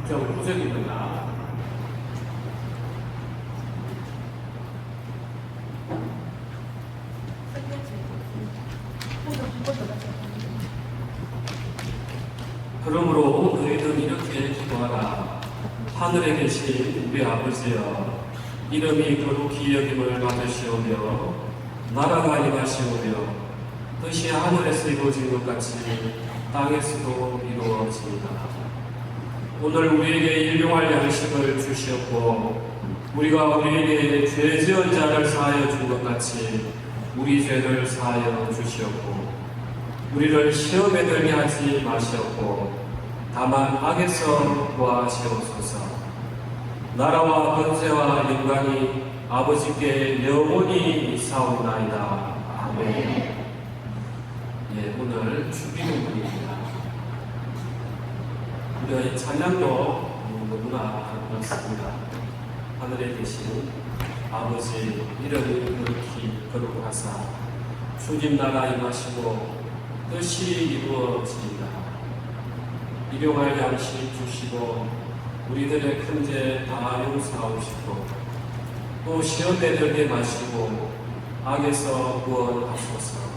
9.9절입니다. 그러므로 너희는 이렇게 기도하라. 하늘에 계신 우리 아버지여, 이름이 거룩히 여김을 받으시오며 나라가 임하시오며 뜻이 하늘에서 이루어진 것 같이 땅에서도 이루어지이다. 오늘 우리에게 일용할 양식을 주시었고 우리가 우리에게 죄 지은 자를 사하여 준 것 같이 우리 죄를 사하여 주시었고 우리를 시험에 들게 하지 마시었고 다만 악에서 구하시옵소서. 나라와 권세와 영광이 아버지께 영원히 있사옵나이다. 아멘. 예, 오늘 주기도문입니다. 우리의 찬양도 너무나 아름답습니다. 하늘에 계신 아버지 이름이 거룩히 거룩하사 주님 나라 임하시고 뜻이 이루어지이다. 일용할 양식 주시고 우리들의 큰 죄 다 용서하시고 또 시험에 들게 마시고 악에서 구원하소서.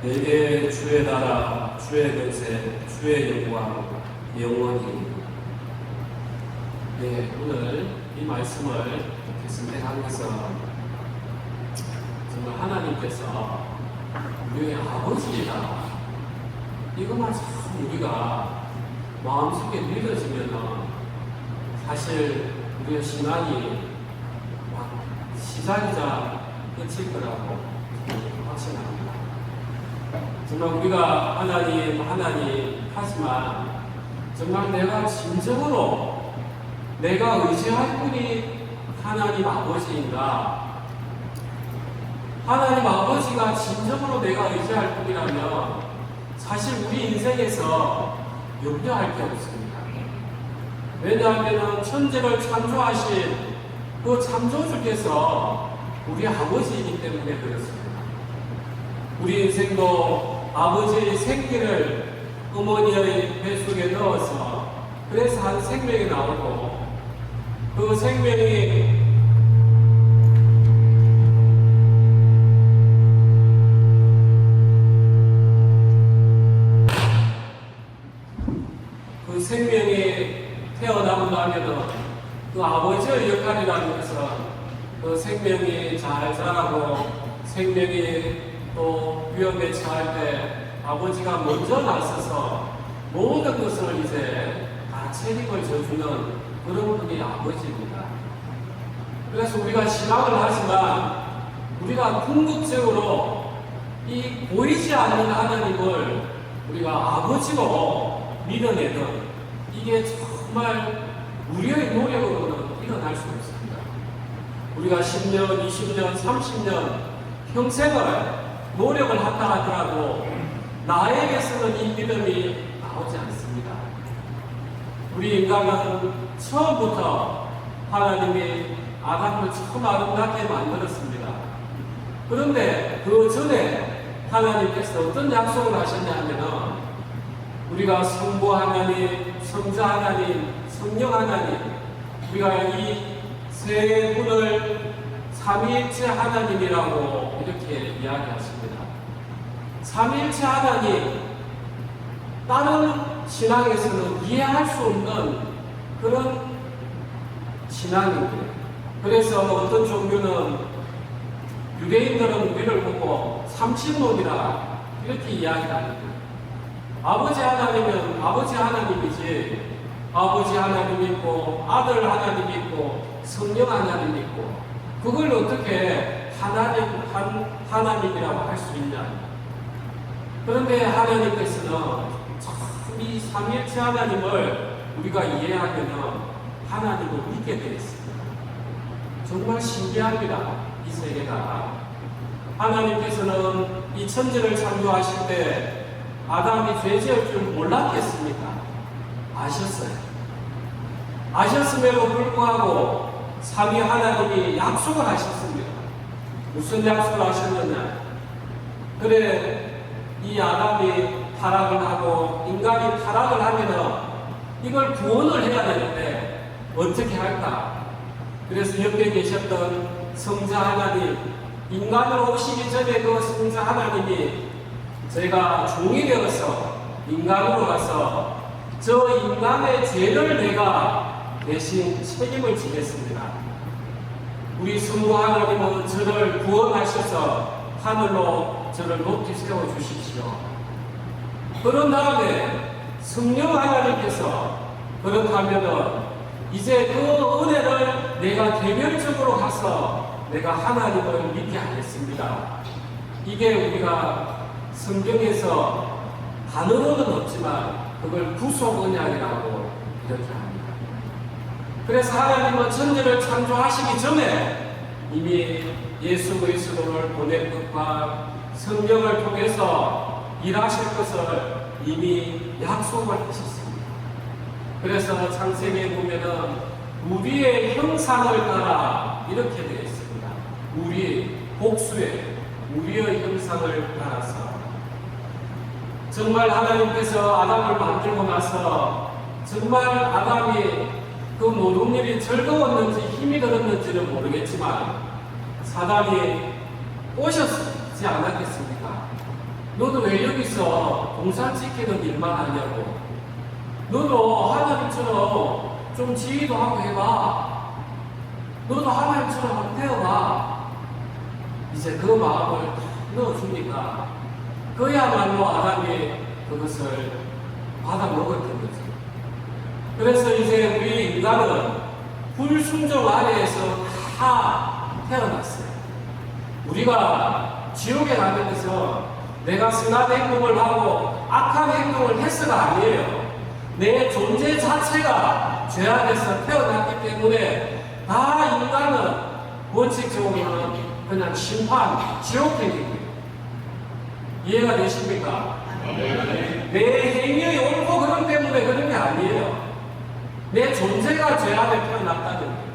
내게 주의 나라, 주의 권세, 주의 영광 영원히. 네, 오늘 이 말씀을 이렇게 선택하면서 정말 하나님께서 우리의 아버지이다, 이것만 참 우리가 마음속에 믿어지면 사실 우리의 신앙이 시작이자 끝일 거라고 확신합니다. 정말 우리가 하나님 하지만 정말 내가 진정으로 내가 의지할 분이 하나님 아버지인가? 하나님 아버지가 진정으로 내가 의지할 분이라면 사실 우리 인생에서 염려할 게 없습니다. 왜냐하면 천지를 창조하신 그 창조주께서 우리 아버지이기 때문에 그렇습니다. 우리 인생도 아버지의 생기를 어머니의 뱃속에 넣어서 그래서 한 생명이 나오고 그 생명이 태어나고 나면은 그 아버지의 역할이라는 것은 그 생명이 잘 자라고 생명이 또 위험에 처할 때 아버지가 먼저 나서서 모든 것을 이제 다 책임을 져주는 그런 분이 아버지입니다. 그래서 우리가 신앙을 하지만 우리가 궁극적으로 이 보이지 않는 하나님을 우리가 아버지로 믿어내는 이게 정말 우리의 노력으로는 일어날 수 없습니다. 우리가 10년, 20년, 30년 평생을 노력을 한다 하더라도 나에게서는 이 믿음이 나오지 않습니다. 우리 인간은 처음부터 하나님이 아담을 처음 아름답게 만들었습니다. 그런데 그 전에 하나님께서 어떤 약속을 하셨냐면 우리가 성부 하나님, 성자 하나님, 성령 하나님, 우리가 이 세 분을 삼위일체 하나님이라고 이렇게 이야기하십니다. 삼위일체 하나님, 다른 신앙에서는 이해할 수 없는 그런 신앙입니다. 그래서 어떤 종교는 유대인들은 우리를 보고 삼신론이라 이렇게 이야기합니다. 아버지 하나님은 아버지 하나님이지, 아버지 하나님 있고 아들 하나님 있고 성령 하나님 있고 그걸 어떻게 하나님이라고 할 수 있냐. 그런데 하나님께서는 이 삼위일체 하나님을 우리가 이해하면 하나님을 믿게 되어 있습니다. 정말 신기합니다. 이 세계가. 하나님께서는 이 천지를 창조하실 때 아담이 죄 지을 줄 몰랐겠습니까? 아셨어요. 아셨음에도 불구하고 삼위 하나님이 약속을 하셨습니다. 무슨 약속을 하셨느냐? 그래, 이 아담이 타락을 하고 인간이 타락을 하면 이걸 구원을 해야 되는데 어떻게 할까? 그래서 옆에 계셨던 성자 하나님, 인간으로 오시기 전에 그 성자 하나님이 제가 종이 되어서 인간으로 가서 저 인간의 죄를 내가 대신 책임을 지겠습니다. 우리 성부 하나님은 저를 구원하셔서 하늘로 저를 높이 세워주십시오. 그런 다음에 성령 하나님께서 그렇다면은 이제 그 은혜를 내가 개별적으로 가서 내가 하나님을 믿게 하겠습니다. 이게 우리가 성경에서 단어로는 없지만 그걸 구속 언약이라고 이렇게 합니다. 그래서 하나님은 천지를 창조하시기 전에 이미 예수 그리스도를 보낼 것과 성령을 통해서 일하실 것을 이미 약속을 하셨습니다. 그래서 창세기에 보면은 우리의 형상을 따라 이렇게 되어 있습니다. 우리 복수에 우리의 형상을 따라서 정말 하나님께서 아담을 만들고 나서 정말 아담이 그 모든 일이 즐거웠는지 힘이 들었는지는 모르겠지만 사단이 오셨지 않았겠습니까? 너도 왜 여기서 동산 지키는 일만 하냐고. 너도 하나님처럼 좀 지휘도 하고 해봐. 너도 하나님처럼 한번 되어봐. 이제 그 마음을 넣어주니까 그야말로 아담이 그것을 받아 먹었던 거죠. 그래서 이제 우리 인간은 불순종 아래에서 다 태어났어요. 우리가 지옥에 가면서 내가 선한 행동을 하고 악한 행동을 해서가 아니에요. 내 존재 자체가 죄 안에서 태어났기 때문에 다 인간은 원칙적으로는 그냥 심판, 지옥행위입니다. 이해가 되십니까? 내 행위의 옳고 그름 때문에 그런 게 아니에요. 내 존재가 죄 안에 태어났다는 거예요.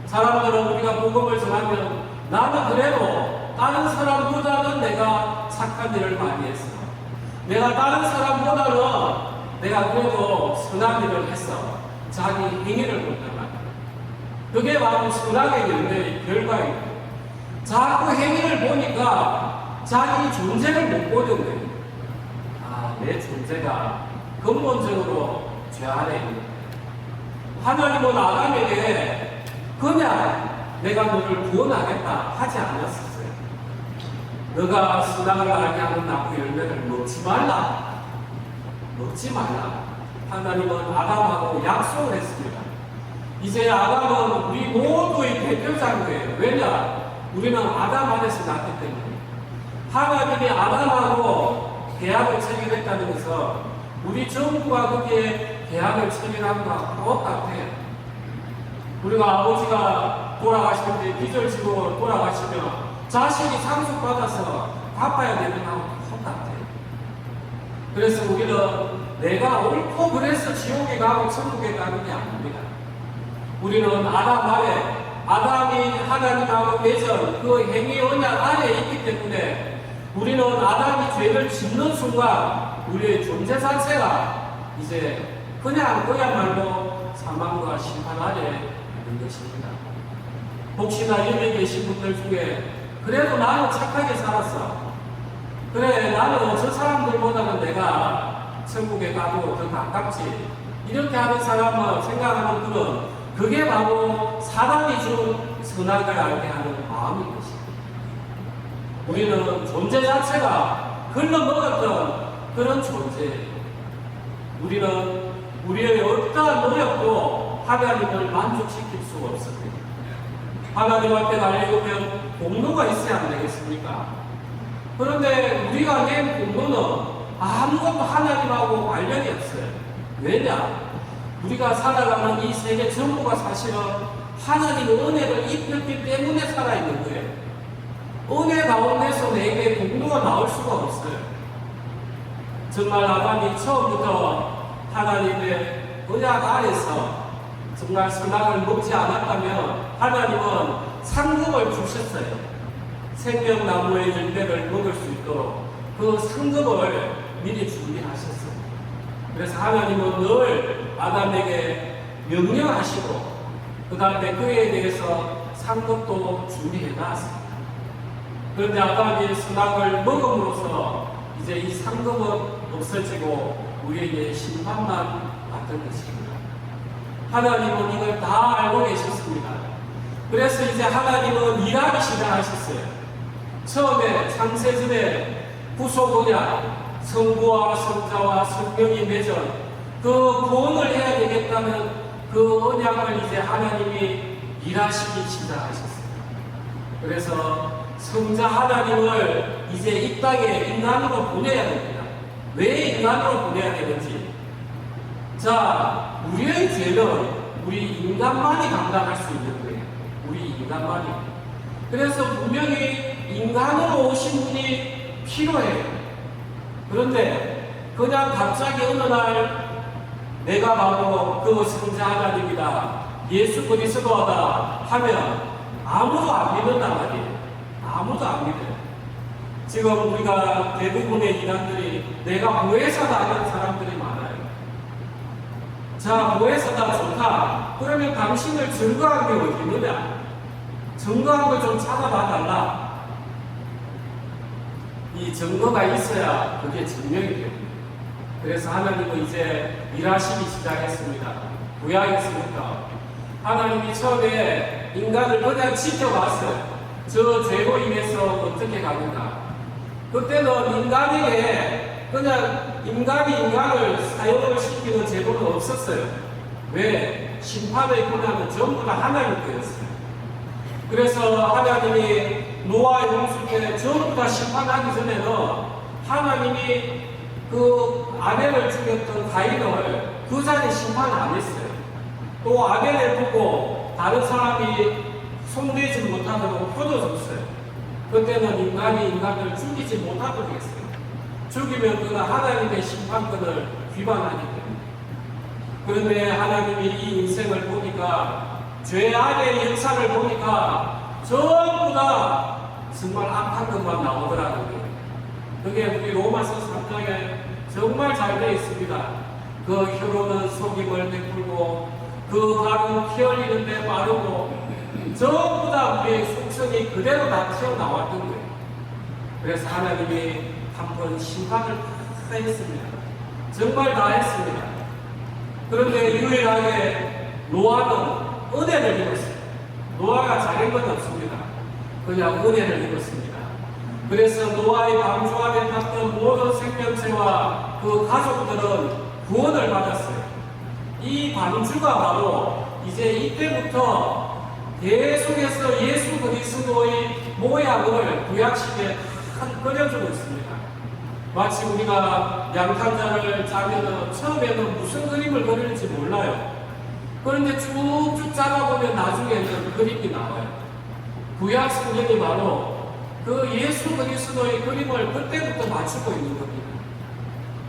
사람들은 우리가 복음을 전하면 나는 그래도 다른 사람보다는 내가 착한 일을 많이 했어. 내가 다른 사람보다는 내가 그래도 선한 일을 했어. 자기 행위를 본단 말이야. 그게 바로 선악의 열매의 결과입니다. 자꾸 행위를 보니까 자기 존재를 못 보는 거예요. 아, 내 존재가 근본적으로 죄 안에 있는 거예요. 하나님은 아담에게 그냥 내가 너를 구원하겠다 하지 않았었어요. 너가 선악을 알게 하는 나무 열매를 먹지 말라. 먹지 말라. 하나님은 아담하고 약속을 했습니다. 이제 아담은 우리 모두의 대표자인 거예요. 왜냐? 우리는 아담 안에서 났기 때문에. 하나님이 아담하고 계약을 체결했다는 것은 우리 전부가 그게 계약을 체결한 거와 똑같아요. 우리가 아버지가 돌아가실 때 기절지고 돌아가시면 자식이 상속받아서 갚아야 되는 거하고 똑같아요. 그래서 우리는 내가 옳고 그래서 지옥에 가고 천국에 가는 게 아닙니다. 우리는 아담 아래, 아담이 하나님하고 맺은 그 행위 언약 안에 있기 때문에 우리는 아담이 죄를 짓는 순간 우리의 존재 자체가 이제 그냥 그야말로 사망과 심판 아래 있는 것입니다. 혹시나 여기 계신 분들 중에 그래도 나는 착하게 살았어. 그래, 나는 저 사람들보다는 내가 천국에 가도 더 가깝지. 이렇게 하는 사람은, 생각하는 분은 그게 바로 사단이 준 선악을 알게 하는 마음인 것입니다. 우리는 존재 자체가 걸러먹었던 그런 존재예요. 우리는 우리의 어떠한 노력도 하나님을 만족시킬 수가 없습니다. 하나님 앞에 달려오면 공로가 있어야 안 되겠습니까? 그런데 우리가 낸 공로는 아무것도 하나님하고 관련이 없어요. 왜냐? 우리가 살아가는 이 세계 전부가 사실은 하나님의 은혜를 입혔기 때문에 살아있는 거예요. 은혜 가운데서 내게 공로가 나올 수가 없어요. 정말 아담이 처음부터 하나님의 언약 아래서 정말 선악을 먹지 않았다면 하나님은 상급을 주셨어요. 생명나무의 열매를 먹을 수 있도록 그 상급을 미리 준비하셨어요. 그래서 하나님은 늘 아담에게 명령하시고 그 다음에 그에 대해서 상급도 준비해 놨습니다. 그런데 아담이 선악을 먹음으로써 이제 이 상급은 없어지고 우리에게 심판만 받던 것입니다. 하나님은 이걸 다 알고 계셨습니다. 그래서 이제 하나님은 일하기 시작하셨어요. 처음에 창세전에 구속 언약, 성부와 성자와 성령이 맺은 그 구원을 해야 되겠다는 그 언약을 이제 하나님이 일하시기 시작하셨어요. 그래서 성자 하나님을 이제 이 땅에 인간으로 보내야 됩니다. 왜 인간으로 보내야 되는지. 자, 우리의 죄는 우리 인간만이 감당할 수 있는 거예요. 우리 인간만이. 그래서 분명히 인간으로 오신 분이 필요해요. 그런데 그냥 갑자기 어느 날 내가 바로 그 성자 하나님이다, 예수 그리스도다 하면 아무도 안 믿는단 말이에요. 아무도 안 믿어요. 지금 우리가 대부분의 이단들이 내가 보혜사다 하는 사람들이 많아요. 자, 보혜사다 좋다. 그러면 당신을 증거한 게 어디 있느냐? 증거한 걸 좀 찾아봐 달라. 이 증거가 있어야 그게 증명이 됩니다. 그래서 하나님은 이제 일하시기 시작했습니다. 구약했습니까? 하나님이 처음에 인간을 그냥 지켜봤어요. 저 죄로 인해서 어떻게 가는가. 그때는 인간에게 그냥 인간이 인간을 사형을 시키는 제도는 없었어요. 왜? 심판의 권한은 전부 다 하나님 거였어요. 그래서 하나님이 노아의 홍수 때 전부 다 심판하기 전에는 하나님이 그 아벨을 죽였던 가인을 그 자리에 심판 안 했어요. 또 아벨을 보고 다른 사람이 손대지 못하도록 표도줬어요. 그때는 인간이 인간을 죽이지 못하도록 했어요. 죽이면 그는 하나님의 심판권을 위반하기 때문에. 그런데 하나님이 이 인생을 보니까, 죄 안의 역사를 보니까 전부 다 정말 악한 것만 나오더라는 거예요. 그게 우리 로마서 3장에 정말 잘 되어 있습니다. 그 혀로는 속임을 베풀고 그 발은 피 흘리는데 빠르고 전부 다 우리의 속성이 그대로 다 튀어나왔던 거예요. 그래서 하나님이 한 번 심판을 다 했습니다. 정말 다 했습니다. 그런데 유일하게 노아는 은혜를 입었어요. 노아가 잘한 건 없습니다. 그냥 은혜를 입었습니다. 그래서 노아의 방주 안에 탔던 모든 생명체와 그 가족들은 구원을 받았어요. 이 방주가 바로 이제 이때부터 계속해서 예수 그리스도의 모양을 구약식에 그려주고 있습니다. 마치 우리가 양탄자를 짜면 처음에는 무슨 그림을 그릴지 몰라요. 그런데 쭉쭉 짜다보면 나중에는 그림이 나와요. 구약 성경이 바로 그 예수 그리스도의 그림을 그때부터 맞추고 있는 겁니다.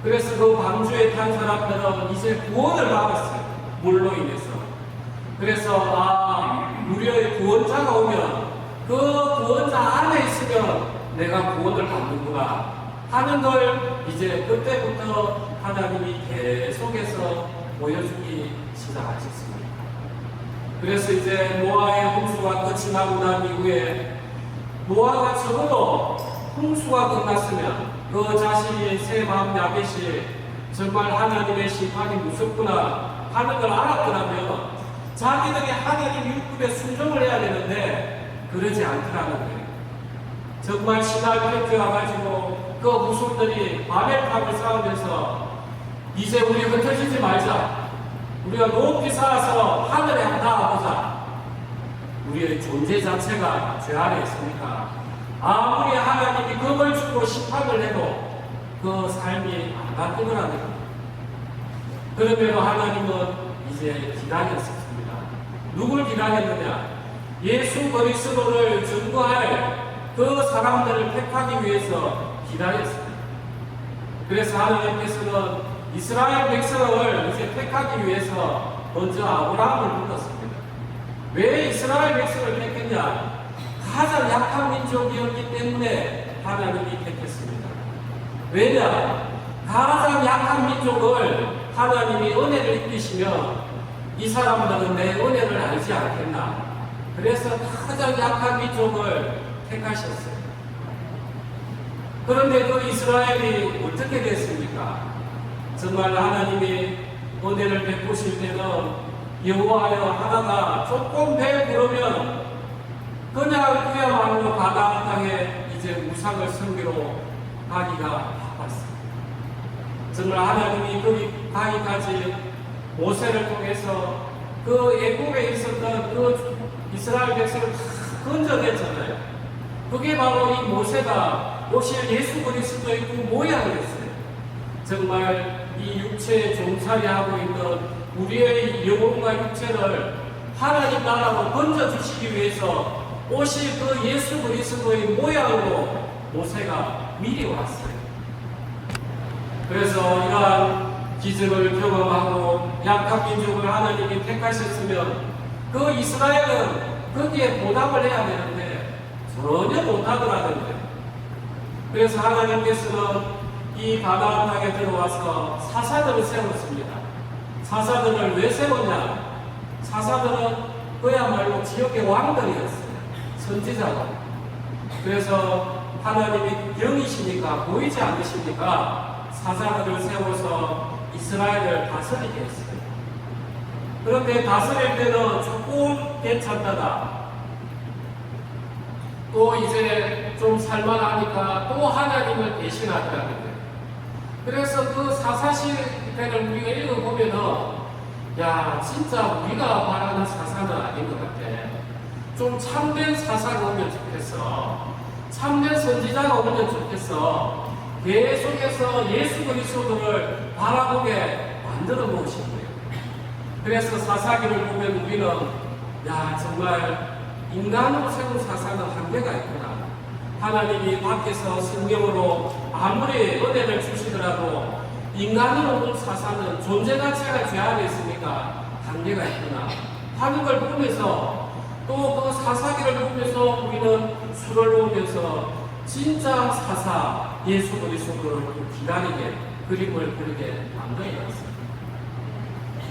그래서 그 방주에 탄 사람들은 이제 구원을 받았어요. 물로 인해서. 그래서 우리의 구원자가 오면 그 구원자 안에 있으면 내가 구원을 받는구나 하는 걸 이제 그때부터 하나님이 계속해서 보여주기 시작하셨습니다. 그래서 이제 노아의 홍수가 끝이 나고 난 이후에 노아가 적어도 홍수가 끝났으면 그 자신이 새 마음 야벳이 정말 하나님의 심판이 무섭구나 하는 걸 알았더라면 자기들이 하나님 율법에 순종을 해야 되는데 그러지 않더라는 거예요. 정말 신할 펼쳐 와가지고 그 무속들이 바벨탑을 쌓으면서 이제 우리 흩어지지 말자. 우리가 높이 쌓아서 하늘에 닿아보자. 우리의 존재 자체가 죄 안에 있으니까 아무리 하나님이 겁을 주고 심판을 해도 그 삶이 안 바뀌더라는 거예요. 그러면 하나님은 이제 기다렸습니다. 누굴 기다렸느냐? 예수 그리스도를 증거할 그 사람들을 택하기 위해서 기다렸습니다. 그래서 하나님께서는 이스라엘 백성을 이제 택하기 위해서 먼저 아브라함을 불렀습니다. 왜 이스라엘 백성을 택했냐? 가장 약한 민족이었기 때문에 하나님이 택했습니다. 왜냐? 가장 약한 민족을 하나님이 은혜를 입히시면 이 사람들은 내 은혜를 알지 않겠나. 그래서 가장 약한 민족을 택하셨어요. 그런데 그 이스라엘이 어떻게 됐습니까? 정말 하나님이 은혜를 베푸실 때는 여호와여 하다가 조금 배부르면 그냥 그야말로 가나안 땅에 이제 우상을 섬기러 가기가 바빴습니다. 정말 하나님이 거기 가기까지 모세를 통해서 그 애국에 있었던 그 이스라엘 백성을 다 건져냈잖아요. 그게 바로 이 모세가 오실 예수 그리스도의 그 모양이었어요. 정말 이 육체에 종살이하고 있는 우리의 영혼과 육체를 하나님 나라로 건져주시기 위해서 오실 그 예수 그리스도의 모양으로 모세가 미리 왔어요. 그래서 이러한 기적을 경험하고 약한 민족을 하나님이 택하셨으면 그 이스라엘은 거기에 보답을 해야 되는데 전혀 못하더라고요. 그래서 하나님께서는 이 가나안 땅에 들어와서 사사들을 세웠습니다. 사사들을 왜 세웠냐? 사사들은 그야말로 지역의 왕들이었어요. 선지자가. 그래서 하나님이 영이시니까 보이지 않으시니까 사사들을 세워서 이스라엘을 다스리게 했어요. 그런데 다스릴 때는 조금 괜찮다가 또 이제 좀 살만하니까 또 하나님을 대신하더라고요. 그래서 그 사사시대를 우리가 읽어보면은 야 진짜 우리가 바라는 사사는 아닌 것 같아. 좀 참된 사사가 오면 좋겠어. 참된 선지자가 오면 좋겠어. 계속해서 예수 그리스도를 바라보게 만들어 놓으신 거예요. 그래서 사사기를 보면 우리는 야 정말 인간으로 세운 사사는 한계가 있구나. 하나님이 밖에서 성경으로 아무리 은혜를 주시더라도 인간으로 본 사사는 존재 자체가 죄 안에 있으니까 한계가 있구나 하는 걸 보면서 또 그 사사기를 보면서 우리는 술을 놓으면서 진짜 사사 예수 그리스도를 기다리게 그림을 그리게 만들어놨어요.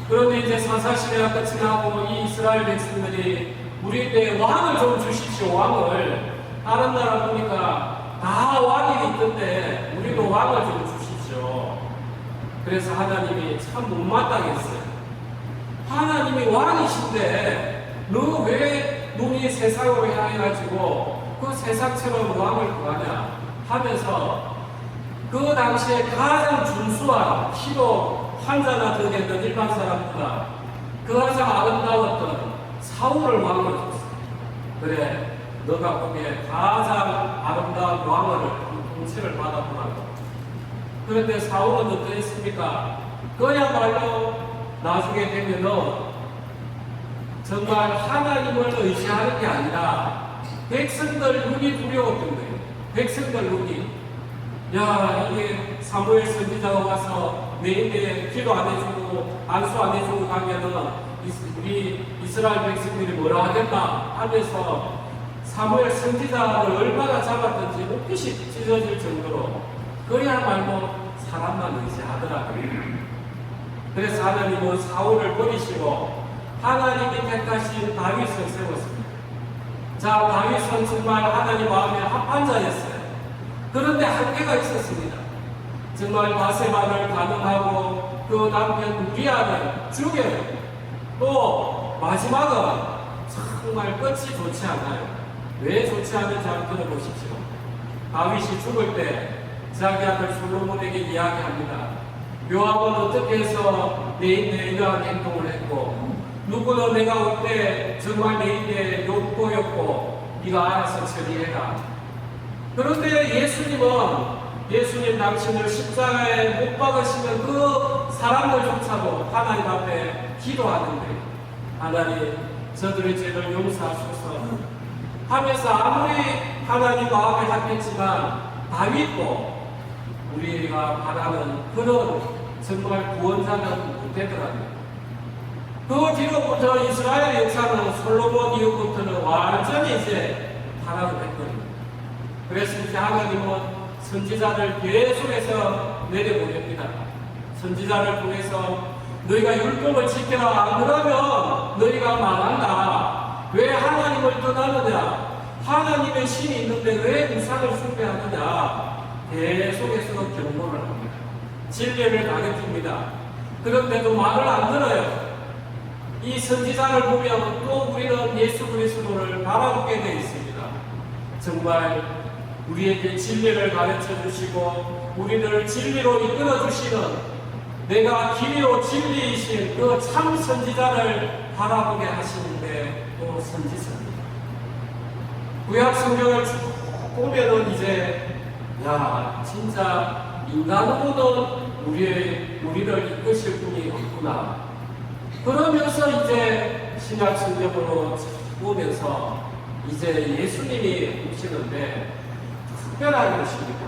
그런데 이제 사사시대가 끝이 나고 이 이스라엘 백성들이 우리에게 왕을 좀 주십시오. 왕을 다른 나라 보니까 다 왕이 있던데 우리도 왕을 좀 주십시오. 그래서 하나님이 참 못마땅했어요. 하나님이 왕이신데 너 왜 눈이 세상으로 향해가지고 그 세상처럼 왕을 구하냐 하면서 그 당시에 가장 준수한 키도 환자나 덕했던 일반 사람보다 그 가장 아름다웠던 사울을 왕으로 줬어요. 그래 너가 보기에 가장 아름다운 왕을 통치를 받아보라고. 그런데 사울은 어떠했습니까? 그야말로 나중에 되면은 정말 하나님을 의지하는 게 아니라 백성들 눈이 두려웠던 거예요. 백성들 눈이. 야, 이게 사무엘 선지자가 와서 내일에 기도 안 해주고 안수 안 해주고 가면은 우리 이스라엘 백성들이 뭐라 하겠나 하면서 사무엘 선지자를 얼마나 잡았던지 옷깃이 찢어질 정도로 그야말로 사람만 의지하더라고요. 그래서 하나님은 사울을 버리시고 하나님이 택하신 다윗을 세웠습니다. 자, 다윗은 정말 하나님 마음에 합한 자였어요. 그런데 한계가 있었습니다. 정말 바세바를 가늠하고 그 남편 우리아를 죽여요. 또 마지막은 정말 끝이 좋지 않아요. 왜 좋지 않은지 한번 들어보십시오. 다윗이 죽을 때 자기 아들 솔로몬에게 이야기합니다. 요압은 어떻게 해서 내 인내에 이러한 행동을 했고 누구는 내가 올 때 정말 내 인내에 욕보였고 네가 알아서 처리해라. 그런데 예수님 당신을 십자가에 못 박으시면 그 사람들조차도 하나님 앞에 기도하는데 하나님 저들의 죄를 용서하소서 하면서 아무리 하나님 마음에 합했지만 다윗도 우리가 바라는 그런 정말 구원자는 못되더라고요. 그 뒤로부터 이스라엘 역사는 솔로몬 이후부터는 완전히 이제 타락을 했거든요. 그래서 이제 하나님은 선지자를 계속해서 내려보냅니다. 선지자를 통해서 너희가 율법을 지켜라. 안 그러면 너희가 망한다. 왜 하나님을 떠나느냐? 하나님의 신이 있는데 왜 우상을 숭배하느냐? 계속해서 경고를 합니다. 진리를 가르칩니다. 그런데도 말을 안 들어요. 이 선지자를 보면 또 우리는 예수 그리스도를 바라보게 되어 있습니다. 정말 우리에게 진리를 가르쳐 주시고 우리를 진리로 이끌어 주시는 내가 길이요 진리이신 그 참 선지자를 바라보게 하시는데 또 선지자입니다. 구약 성경을 보면은 이제 야 진짜 인간으로는 우리를 이끄실 분이 없구나. 그러면서 이제 신약 성경으로 보면서 이제 예수님이 오시는데 특별하게 오십니다.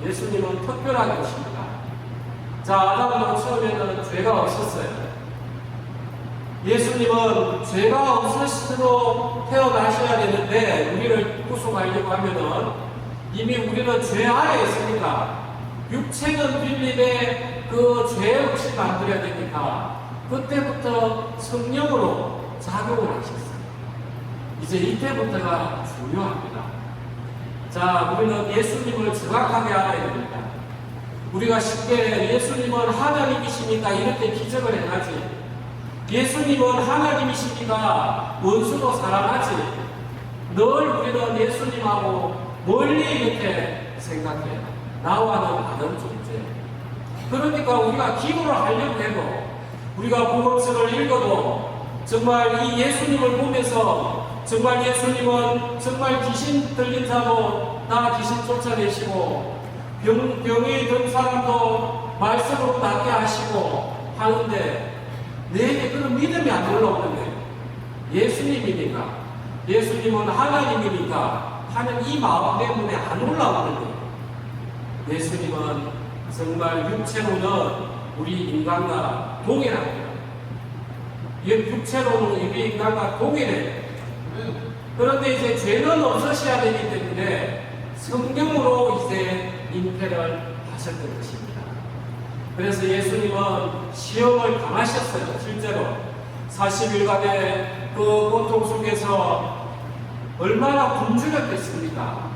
예수님은 특별하게 오십니다. 자, 아담은 처음에는 죄가 없었어요. 예수님은 죄가 없으시도록 태어나셔야 되는데 우리를 구속하려고 하면은 이미 우리는 죄 아래 있으니까 육체는 빌립에 그 죄 없이 만들어야 되니까 그때부터 성령으로 작용을 하셨어요. 이제 이때부터가 중요합니다. 자, 우리는 예수님을 정확하게 알아야 됩니다. 우리가 쉽게 예수님은 하나님이십니까? 이렇게 기적을 해야지. 예수님은 하나님이십니까? 원수도 사랑하지. 늘 우리는 예수님하고 멀리 이렇게 생각해요. 나와는 다른 존재. 그러니까 우리가 기도를 하려고 해도 우리가 복음서를 읽어도 정말 이 예수님을 보면서 정말 예수님은 정말 귀신 들린 자도 다 귀신 쫓아내시고 병이 든 사람도 말씀으로 낫게 하시고 하는데 내게 그런 믿음이 안 올라오는 거예요. 예수님이니까 예수님은 하나님이니까 하는 이 마음 때문에 안 올라오는 거예요. 예수님은 정말 육체로는 우리 인간과 동일합니다. 육체로는 우리 인간과 동일해요. 그런데 이제 죄는 없으셔야 되기 때문에 성령으로 이제 잉태를 하셨던 것입니다. 그래서 예수님은 시험을 당하셨어요. 실제로 40일간의 그 고통 속에서 얼마나 굶주렸겠습니까?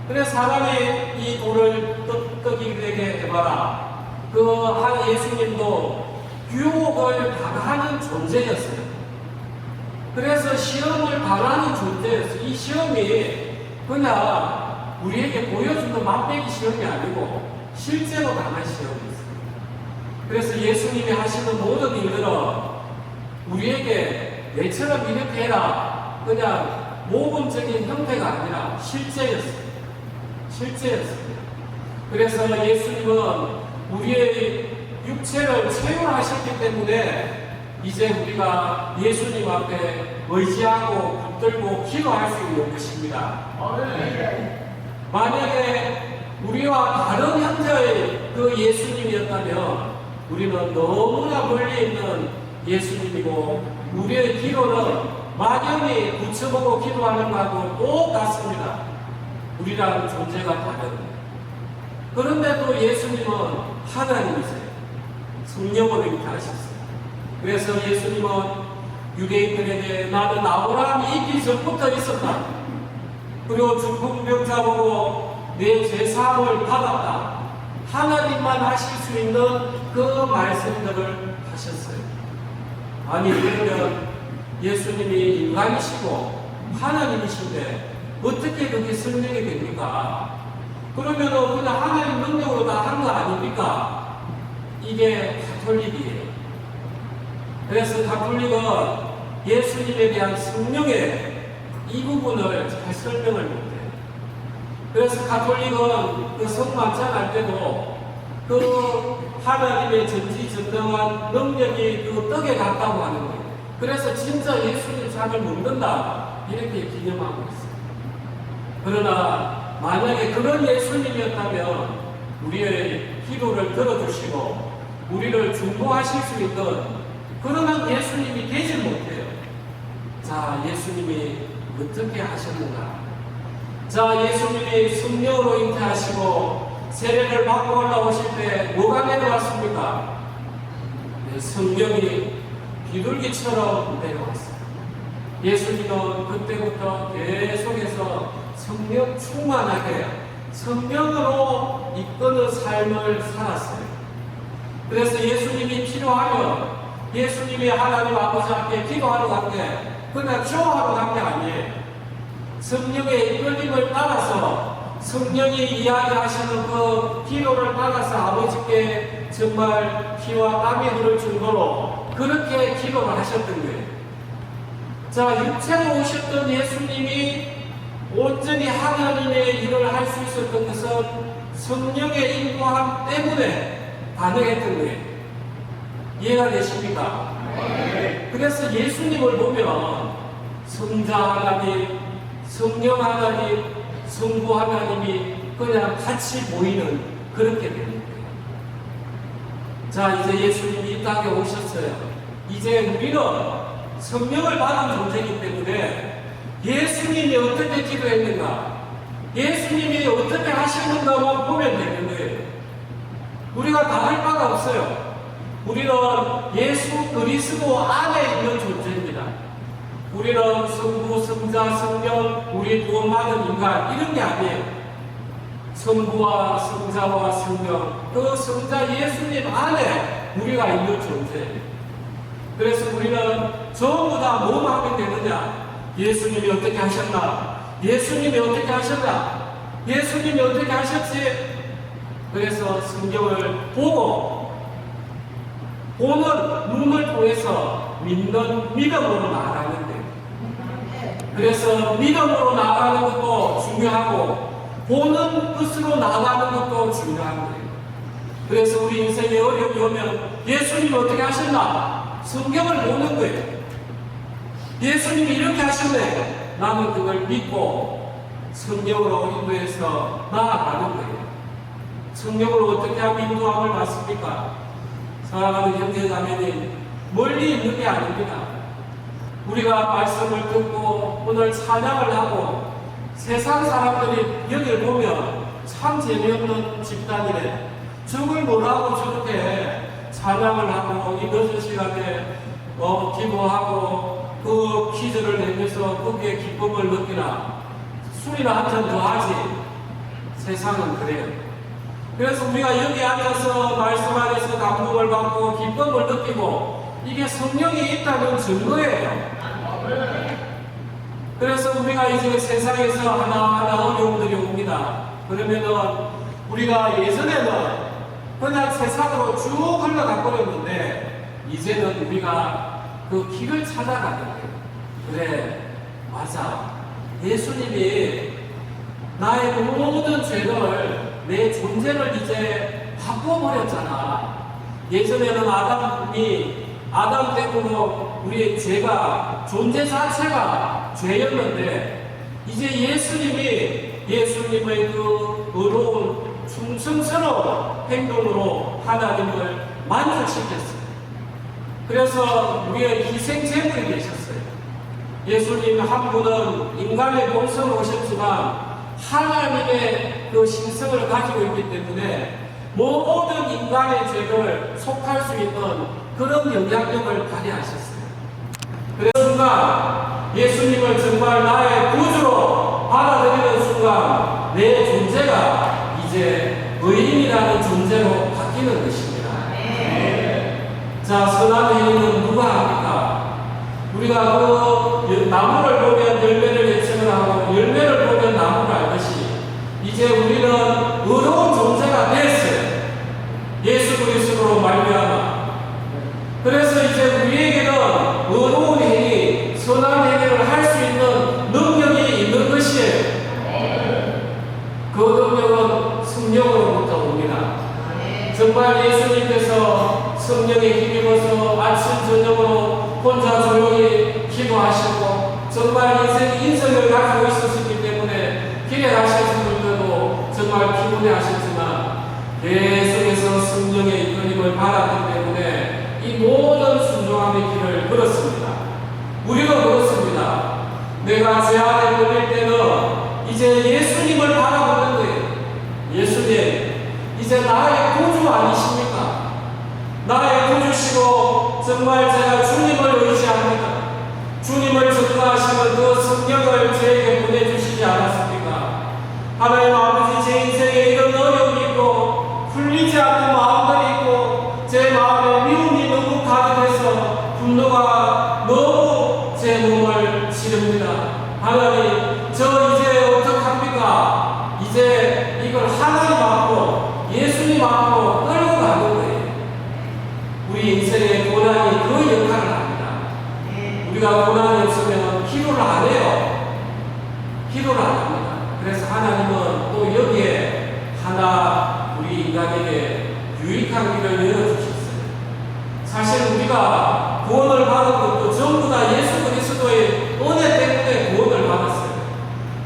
그래서 사람이 이 돌을 떡이 되게 해봐라. 그 한 예수님도 유혹을 당하는 존재였어요. 그래서 시험을 당하는 존재였어요. 이 시험이 그냥 우리에게 보여주는 맛배기 시험이 아니고 실제로 당한 시험이었어요. 그래서 예수님이 하시는 모든 일들은 우리에게 내처럼 이렇게 해라 그냥 모범적인 형태가 아니라 실제였어요. 실제였습니다. 그래서 예수님은 우리의 육체를 체험하셨기 때문에 이제 우리가 예수님 앞에 의지하고 붙들고 기도할 수 있는 것입니다. 만약에 우리와 다른 형태의 그 예수님이었다면 우리는 너무나 멀리 있는 예수님이고 우리의 기도는 막연히 붙여보고 기도하는 것하고 똑같습니다. 우리라는 존재가 다른. 그런데도 예수님은 하나님이세요. 성령으로 잉태하셨어요. 그래서 예수님은 유대인들에게 나는 아브라함이 있기 전부터 있었다. 그리고 중풍병자 보고 내 죄사함을 받았다. 하나님만 하실 수 있는 그 말씀들을 하셨어요. 아니 그러면 예수님이 인간이시고 하나님이신데 어떻게 그게 설명이 됩니까? 그러면은 그냥 하나님 능력으로 다 한 거 아닙니까? 이게 가톨릭이에요. 그래서 가톨릭은 예수님에 대한 성령의 이 부분을 잘 설명을 못해요. 그래서 가톨릭은 그 성만찬할 때도 그 하나님의 전지전능한 능력이 그 떡에 같다고 하는 거예요. 그래서 진짜 예수님 잔을 먹는다 이렇게 기념하고 있어요. 그러나 만약에 그런 예수님이었다면 우리의 기도를 들어주시고 우리를 중보하실 수 있는 그러한 예수님이 되지 못해요. 자, 예수님이 어떻게 하셨는가? 자, 예수님이 성령으로 잉태하시고 세례를 받고 올라오실 때 뭐가 내려왔습니까? 성령이 비둘기처럼 내려왔어요. 예수님은 그때부터 계속해서 성령 충만하게 성령으로 이끄는 삶을 살았어요. 그래서 예수님이 필요하면 예수님이 하나님 아버지 앞에 기도하러 간 게 그냥 쇼하러 간 게 아니에요. 성령의 이끌림을 따라서 성령이 이야기하시는 그 기도를 따라서 아버지께 정말 피와 땀이 흐를 정도로 그렇게 기도를 하셨던 거예요. 자, 육체로 오셨던 예수님이 온전히 하나님의 일을 할 수 있었던 것은 성령의 인도함 때문에 가능했던 거예요. 이해가 되십니까? 그래서 예수님을 보면 성자 하나님, 성령 하나님, 성부 하나님이 그냥 같이 보이는 그렇게 되는 거예요. 자, 이제 예수님이 이 땅에 오셨어요. 이제 우리는 성령을 받은 존재이기 때문에 예수님이 어떻게 기도했는가, 예수님이 어떻게 하시는가만 보면 되는 거예요. 우리가 다를 바가 없어요. 우리는 예수 그리스도 안에 있는 존재입니다. 우리는 성부, 성자, 성령, 우리 구원받은 인간 이런 게 아니에요. 성부와 성자와 성령, 그 성자 예수님 안에 우리가 있는 존재예요. 그래서 우리는 전부 다 뭐만 하면 되느냐? 예수님이 어떻게 하셨나? 예수님이 어떻게 하셨나? 예수님이 어떻게 하셨지? 그래서 성경을 보고 보는 눈을 통해서 믿는 믿음으로 나아가는데, 그래서 믿음으로 나아가는 것도 중요하고 보는 뜻으로 나아가는 것도 중요한 거예요. 그래서 우리 인생에 어려움이 오면 예수님이 어떻게 하셨나? 성경을 보는 거예요. 예수님이 이렇게 하셨네. 나는 그걸 믿고 성령으로 인도해서 나아가는 거예요. 성령으로 어떻게 하면 인도함을 받습니까? 사랑하는 형제자매님, 멀리 있는 게 아닙니다. 우리가 말씀을 듣고 오늘 찬양을 하고 세상 사람들이 여기를 보면 참 재미없는 집단이래. 저걸 뭐라고 저렇게 찬양을 하고 이 늦은 시간에 기도하고 그 퀴즈를 내면서 거기에 기쁨을 느끼나, 술이나 한 잔 더 하지. 세상은 그래요. 그래서 우리가 여기 앉아서 말씀 안에서 감동을 받고 기쁨을 느끼고 이게 성령이 있다는 증거예요. 그래서 우리가 이제 세상에서 하나하나 어려움들이 옵니다. 그러면은 우리가 예전에는 그냥 세상으로 쭉 흘러가 버렸는데 이제는 우리가 그 길을 찾아가는 거예요. 그래, 맞아. 예수님이 나의 모든 죄를, 내 존재를 이제 바꿔버렸잖아. 예전에는 아담 때문에 우리의 죄가, 존재 자체가 죄였는데 이제 예수님의 그 의로운 충성스러운 행동으로 하나님을 만족시켰어요. 그래서 우리의 희생제물이 되셨어요. 예수님 한 분은 인간의 본성으로 오셨지만 하나님의 그 신성을 가지고 있기 때문에 모든 인간의 죄를 속할 수 있는 그런 영향력을 발휘하셨어요. 그래서 순간 예수님을 정말 나의 구주로 받아들이는 순간 내 존재가 이제 의인이라는 존재로 바뀌는 것입니다. 자, 선한 행위는 누가 합니까? 우리가 그 나무를 보면 열매를 예측을 하고 열매를 보면 나무를 알듯이 이제 우리는 의로운 존재가 됐어요. 예수 그리스도로 말미암아. 그래서 이제 우리에게는 의로운 행위, 선한 행위를 할 수 있는 능력이 있는 것이에요. 그 능력은 성령으로부터 옵니다. 정말 예수님께서 성령에 힘입어서 아침 저녁으로 혼자 조용히 기도하시고 정말 인성을 가지고 있으셨기 때문에 길에 가셨을 때도 정말 피곤해 하셨지만 계속해서 성령의 이끌림을 받았기 때문에 이 모든 순종함의 길을 걸었습니다. 우리도 그렇습니다. 내가 제 안에 걸릴 때는 이제 예수님을 바라보는 거예요. 예수님, 이제 나의 구주 아니십니까? 나의 구주시고 정말 제가 주님을 의지합니다. 주님을 전가하시는 그 성령을 저에게 보내주시지 않았습니까? 하나님 아버지, 제 인생에 이런 어려움이 있고 풀리지 않는 마음들이 있고 제 마음에 미움이 너무 가득해서 분노가 너무 제 몸을 치릅니다. 하나님, 저 이제 어떡합니까? 이제 이걸 하나님 앞으로, 예수님 앞으로 끌고 가는 거예요. 우리 인생의 고난이 그 역할을 합니다. 우리가 고난이 없으면 기도를 안 해요. 기도를 안 합니다. 그래서 하나님은 또 여기에 하나 우리 인간에게 유익한 길을 열어주셨어요. 사실 우리가 구원을 받은 것도 전부 다 예수 그리스도의 은혜 때문에 구원을 받았어요.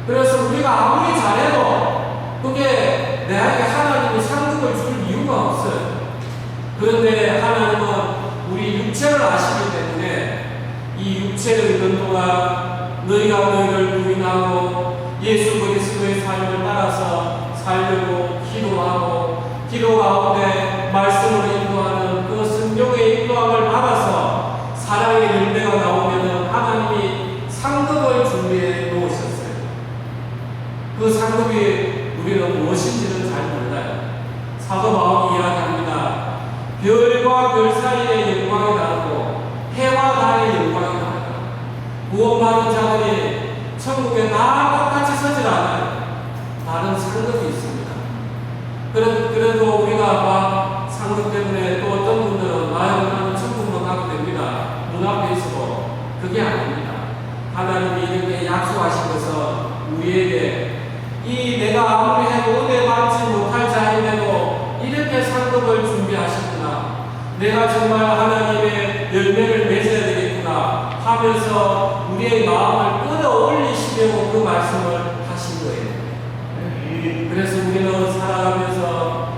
그래서 우리가 아무리 잘해도 그게 내게 하나님이 상급을 줄 이유가 없어요. 그런데 하나님은 우리 육체를 아시기 때문에 이 육체를 있는 동안 너희가 너희를 부인하고 예수 그리스도의 삶을 따라서 살려고 기도하고 기도 가운데 말씀으로 인도하는 그 성령의 인도함을 받아서 사랑의 열매가 나오면 하나님이 상급을 준비해 놓으셨어요. 그 상급이 우리는 무엇인지는 잘 몰라요. 사도 바울이 이야기합니다. 별과 별 사이의 영광이 다르고 해와 달의 영광이 다르다. 구원받은 자들이 천국에 다 똑같이 서질 않아요. 다른 상급이 있습니다. 그래도 우리가 막 상급 때문에 또 어떤 분들은 나는 천국만 가도 됩니다. 눈앞에 있어도 그게 아닙니다. 하나님이 이렇게 약속하신 것은 우리에게 이 내가 아무리 해도 은혜 받지 못할 자인데도 이렇게 상급을 준비하셨구나. 내가 정말 하나님의 열매를 맺어야 되겠구나 하면서 우리의 마음을 끌어올리시려고 그 말씀을 하신 거예요. 그래서 우리는 살아가면서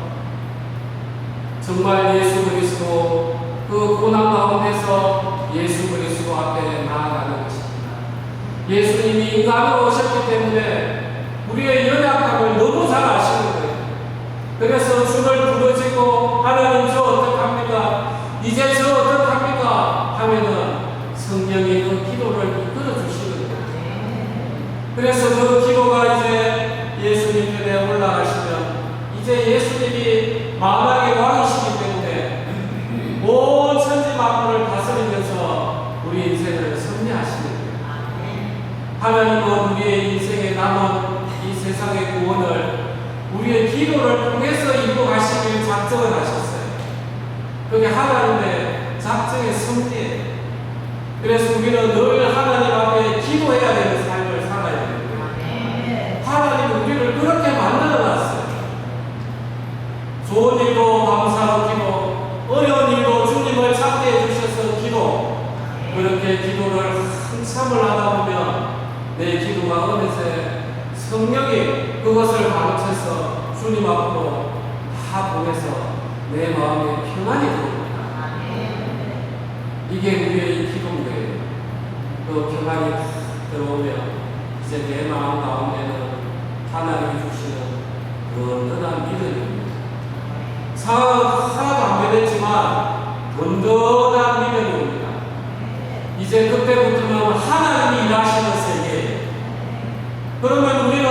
정말 예수 그리스도 그 고난 가운데서 예수 그리스도 앞에 나아가는 것입니다. 예수님이 인간으로 오셨기 때문에 우리의 연약함을 너무 잘 아시는 거예요. 그래서 주를 부르짖고 하나님 저 어떡합니까? 이제 저 어떡합니까? 하면은 성령이 그 기도를 이끌어 주시는 거예요. 그래서 그 기도가 이제 예수님 편에 올라가시면 이제 예수님이 만왕의 왕이시기 때문에 온 천지 만물을 다스리면서 우리 인생을 섭리하시는 거예요. 하나님은 우리의 인생에 남은 이 세상의 구원을 우리의 기도를 통해서 이루어가시길 작정을 하셨어요. 그게 하나님의 작정의 섭리예요. 그래서 우리는 늘 하나님 앞에 기도해야 되는 삶을 살아야 됩니다. 하나님은 우리를 그렇게 만들어놨어요. 좋은 일도 감사로 기도, 어려운 일도 주님을 찾게 해주셔서 기도. 그렇게 기도를 한참을 하다 보면 내 기도가 어느새 성령이 그것을 가르쳐서 주님 앞으로 다 보내서 내 마음에 평안이 들어옵니다. 이게 우리의 기도인 거예요. 그 평안이 들어오면 이제 내 마음 가운데는 하나님이 주시는 든든한 믿음입니다. 하나도 안 변했지만 든든한 믿음이 옵니다. 이제 그때부터는 하나님이 일하시는 세계예요. 그러면 우리는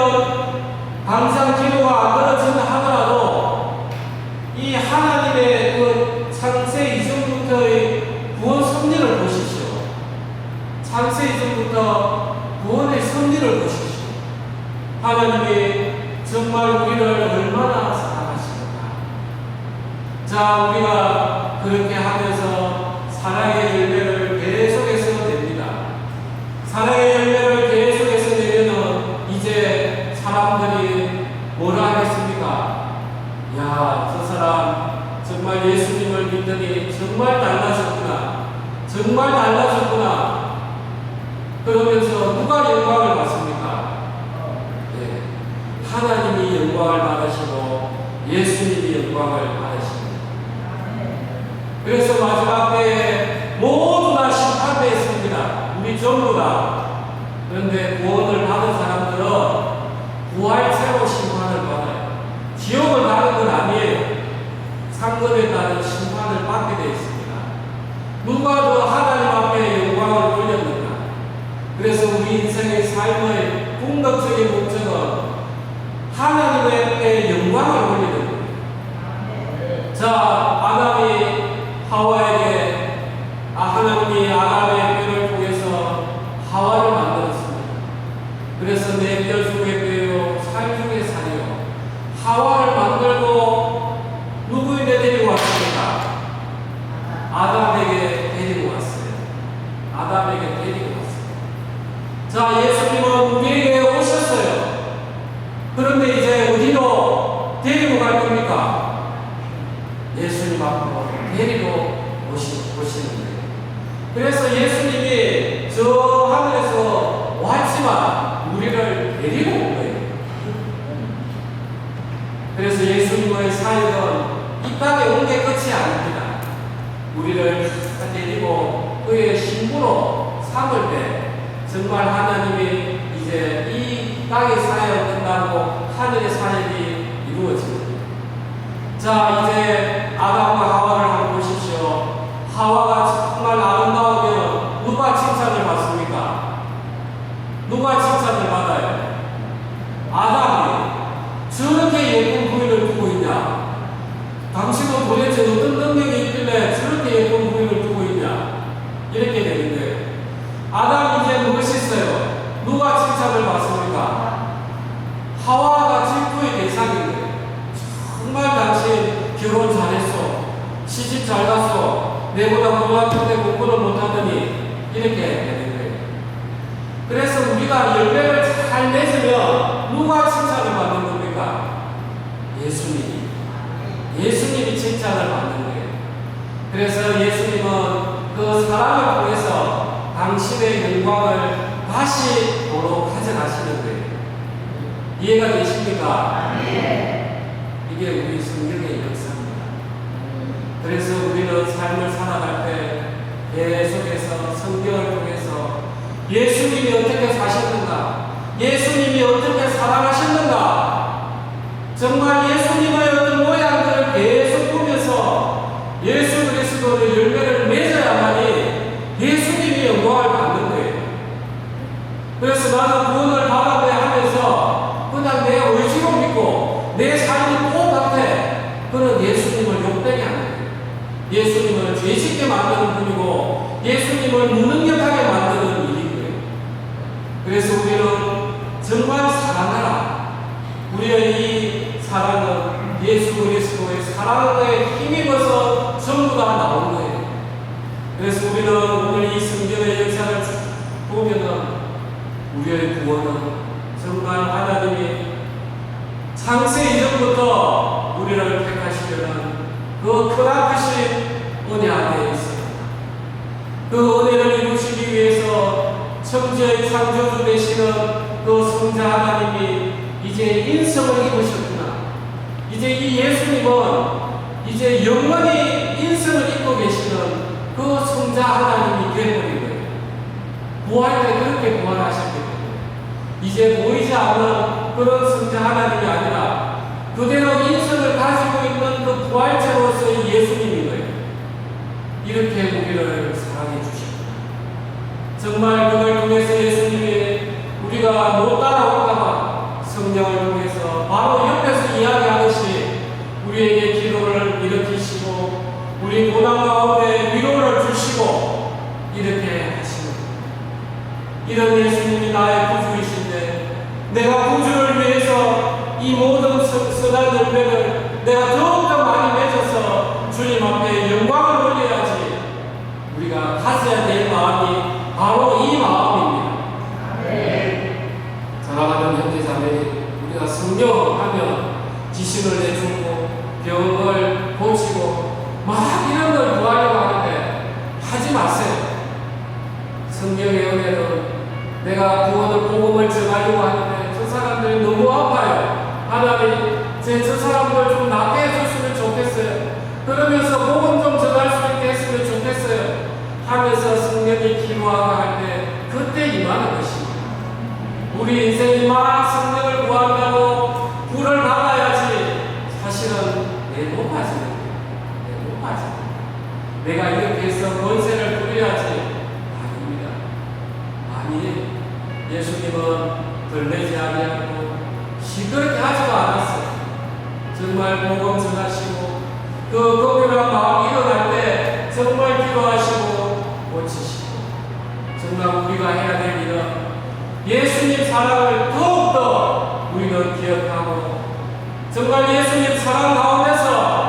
당장 기도가 안 들어진다 하더라도 이 하나님의 그 창세 이전부터의 구원 섭리를 보십시오. 창세 이전부터 구원의 섭리를 보십시오. 하나님이 정말 우리를 얼마나 사랑하시는가. 자, 우리가 그렇게 하면서 사랑의 열매를 계속해서 냅니다. 사랑의 열매를 계속해서 내면은 이제 사람들이 뭐라 하겠습니까? 야, 저 사람 정말 예수님을 믿더니 정말 달라졌구나. 정말 달라졌구나. 그러면서 누가 영광을 받습니까? 네. 하나님이 영광을 받으시고 예수님이 영광을 받으십니다. 그래서 마지막 때에 모두 다 심판대에 있습니다. 우리 전부 다. 그런데 구원을 받은 사람들은 부활체로 심판을 받아요. 지옥을 가는 건 아니에요. 상급에 따른 심판을 받게 되어 있습니다. 누가 더 하나님 앞에 영광을 돌렸는가? 그래서 우리 인생의 삶의 궁극적인 목적은 하나님 앞에 영광을 돌리는 거예요. 자, 하나님이 아담의 뼈를 통해서 하와를 만들었습니다. 그래서 내 뼈 중에 뼈요, 살 중에 살이요. 하와를 만들고 누구에게 데리고 왔습니까? 아담에게 데리고 왔어요. 아담에게 데리고 왔어요. 자, 예수님은 우리에게 오셨어요. 그런데 이제 어디로 데리고 갈 겁니까? 예수님 앞으로 데리고 오시는 거예요. 그래서 예수님이 저 하늘에서 왔지만 우리를 데리고 온 거예요. 그래서 예수님의 사역은 이 땅에 온 게 끝이 아닙니다. 우리를 데리고 그의 신부로 삼을 때 정말 하나님이 이제 이 땅의 사역을 끝나고 하늘의 사역이 이루어집니다. 자, 이제 아담과 하와를 한번 보십시오. 하와가 정말 아름다우면 누가 칭찬을 받습니까? 누가 칭찬을 받아요? 아담이 저렇게 예쁜 부인을 두고 있냐? 당신은 도대체 어떤 능력이 있길래 저렇게 예쁜 부인을 두고 있냐? 이렇게 되는 거예요. 아담이 이제 무엇이 있어요? 누가 칭찬을 받습니까? 하와가 질투의 대상인 거예요. 정말 당신 결혼 잘했어. 시집 잘 갔어. 내보다 고등학교 때 공부를 못하더니 이렇게 되는 거예요. 그래서 우리가 열매를 잘 맺으면 누가 칭찬을 받는 겁니까? 예수님이 칭찬을 받는 거예요. 그래서 예수님은 그 사랑을 통해서 당신의 영광을 다시 도로 가져가시는 거예요. 이해가 되십니까? 이게 우리 성경의 역사입니다. 그래서 우리는 삶을 살아갈 때 계속해서 성경을 통해서 예수님이 어떻게 사셨는가, 예수님이 어떻게 살아가셨는가, 정말 예수님의 어떤 모양들을 계속 보면서 예수 그리스도의 열매를 맺어야만이 예수님이 영광을 받는 거예요. 그래서 나는 구원을 받았네 하면서 그냥 내 의지로 믿고 내 삶이 똑같아, 그는 예수님을 욕되게 하는 거예요. 예수님을 죄짓게 만드는 분이고 예수님을 무능력하게 만드는 일인 거예요. 그래서 우리는 정말 사랑하라. 우리의 이 사랑은 예수 그리스도의 사랑에 힘입어서 전부 다 나온 거예요. 그래서 우리는 오늘 이 성경의 역사를 보면은 우리의 구원은 정말 하나님이 창세 이전부터 우리를 택하시려는 그 크나크신 은혜 안에 있습니다. 그 은혜를 이루시기 위해서 천지의 창조주 되시는 그 성자 하나님이 이제 인성을 입으셨구나. 이제 이 예수님은 이제 영원히 인성을 입고 계시는 그 성자 하나님이 되어버린 거예요. 부활 때 그렇게 부활하셨기 때문에 이제 보이지 않는 그런 성자 하나님이 아니라 그대로 인성을 가지고 있는 그 부활체로서의 예수님인 거예요. 이렇게 우리를 사랑해 주셨구나. 정말 그걸 통해서 예수님이 우리가 못 따라올까봐 성령을 통해서 바로 옆에서 이야기하듯이 우리에게 기도를 일으키시고 우리 고난 가운데 위로를 주시고 이렇게 하시는 거예요. 이런 예수님이 나의 구주이신데 내가 구주를 위해서 이 모든 선한 열매를 내가 더욱더 많이 맺어서 주님 앞에 영광을 올려야지. 우리가 가져야 될 마음이 바로 이 마음입니다. 사랑하는 형제자매님, 우리가 성령하면 지식을 내주고 병을 고치고 막 이런 걸 구하려고 하는데 하지 마세요. 성령의 은혜는 내가 구원을 복음을 전하려고 하는데 저 사람들이 너무 아파요. 하나님, 저 사람들 좀 낫게 해줬으면 좋겠어요. 그러면서 복음 좀 전할 수 있게 했으면 좋겠어요. 하면서 성령이 기도하고 할 때 그때 임하는 것입니다. 우리 인생이 막 성령을 구한다고 불을 받아야지 사실은 내 높아지는 거예요. 내 내가 이렇게 해서 권세를 부려야지. 아닙니다. 아니, 예수님은 들매지 아니하고 시끄럽게 하지도 않았어요. 정말 복음 전하시고 그 거룩한 마음이 일어날 때 정말 기도하시고 고치시고, 정말 우리가 해야 될 일은 예수님 사랑을 더욱더 우리는 기억하고 정말 예수님 사랑 가운데서